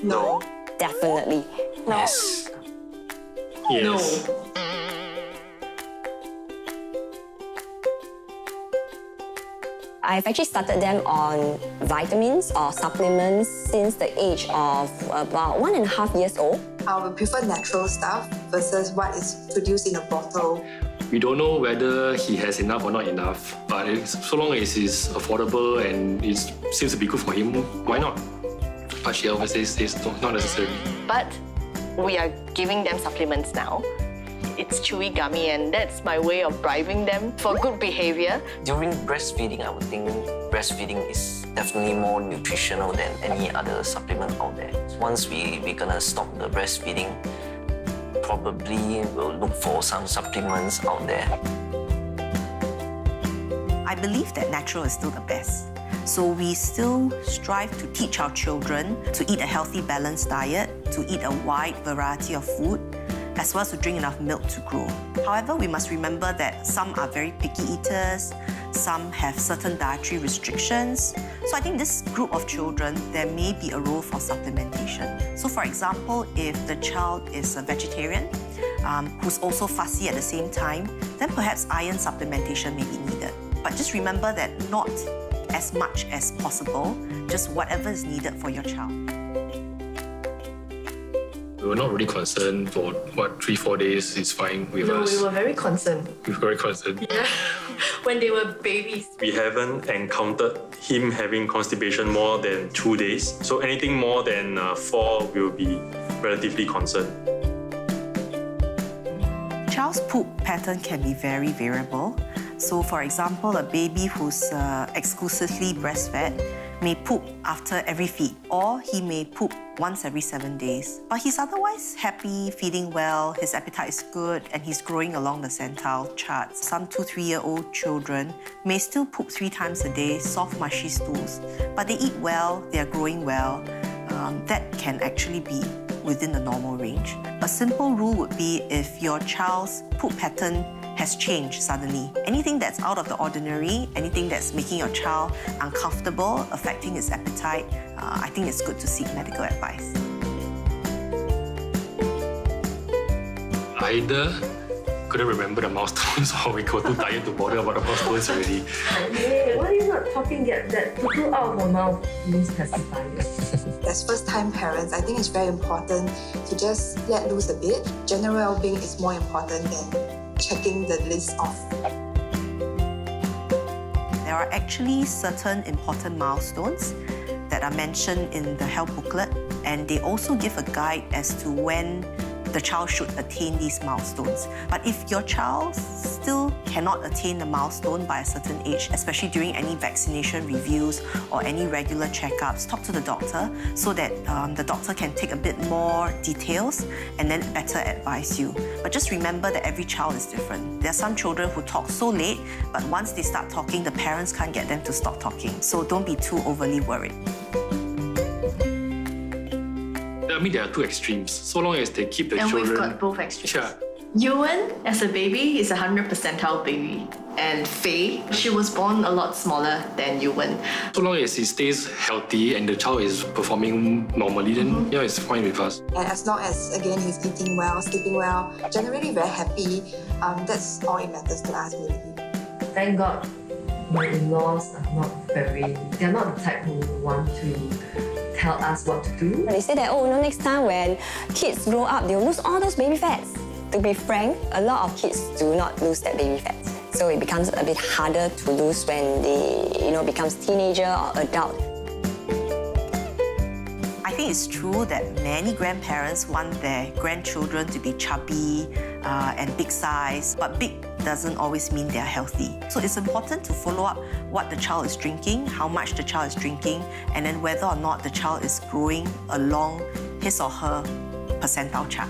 No. Definitely. No. Yes. No. I've actually started them on vitamins or supplements since the age of about 1.5 years old. I would prefer natural stuff versus what is produced in a bottle. We don't know whether he has enough or not enough, but so long as it's affordable and it seems to be good for him, why not? But she obviously says not necessary. But we are giving them supplements now. It's chewy gummy, and that's my way of bribing them for good behavior. During breastfeeding, I would think breastfeeding is definitely more nutritional than any other supplement out there. Once we're gonna stop the breastfeeding, probably we'll look for some supplements out there. I believe that natural is still the best. So we still strive to teach our children to eat a healthy, balanced diet, to eat a wide variety of food, as well as to drink enough milk to grow. However, we must remember that some are very picky eaters, some have certain dietary restrictions. So I think this group of children, there may be a role for supplementation. So for example, if the child is a vegetarian, who's also fussy at the same time, then perhaps iron supplementation may be needed. But just remember that not as much as possible, just whatever is needed for your child. We were not really concerned for 3-4 days. It's fine with us. No, we were very concerned. We were very concerned. Yeah, when they were babies. We haven't encountered him having constipation more than 2 days. So anything more than 4 will be relatively concerned. Child's poop pattern can be very variable. So for example, a baby who's exclusively breastfed may poop after every feed, or he may poop once every 7 days. But he's otherwise happy, feeding well, his appetite is good, and he's growing along the centile charts. Some 2-3-year-old children may still poop 3 times a day, soft, mushy stools, but they eat well, they are growing well. That can actually be within the normal range. A simple rule would be if your child's poop pattern has changed suddenly. Anything that's out of the ordinary, anything that's making your child uncomfortable, affecting his appetite, I think it's good to seek medical advice. Either couldn't remember the milestones or we got too tired to bother about the milestones already. Hey, why are you not talking yet? That poo out of her mouth means pacifier. As first-time parents, I think it's very important to just let loose a bit. General well-being is more important than checking the list off. There are actually certain important milestones that are mentioned in the health booklet, and they also give a guide as to when the child should attain these milestones. But if your child still cannot attain the milestone by a certain age, especially during any vaccination reviews or any regular checkups, talk to the doctor so that the doctor can take a bit more details and then better advise you. But just remember that every child is different. There are some children who talk so late, but once they start talking, the parents can't get them to stop talking. So don't be too overly worried. I mean, there are two extremes. So long as they keep the children... And we've got both extremes. Yeah. Yuan, as a baby, is a 100 percentile baby. And Faye, she was born a lot smaller than Yuan. So long as he stays healthy and the child is performing normally, then yeah, it's fine with us. And as long as, again, he's eating well, sleeping well, generally very happy, that's all it matters to us, really. Thank God my in-laws are not they're not the type who want to tell us what to do. They say that, oh, next time when kids grow up, they'll lose all those baby fats. To be frank, a lot of kids do not lose that baby fats. So it becomes a bit harder to lose when they, becomes teenager or adult. I think it's true that many grandparents want their grandchildren to be chubby and big size, but big doesn't always mean they're healthy. So it's important to follow up what the child is drinking, how much the child is drinking, and then whether or not the child is growing along his or her percentile chart.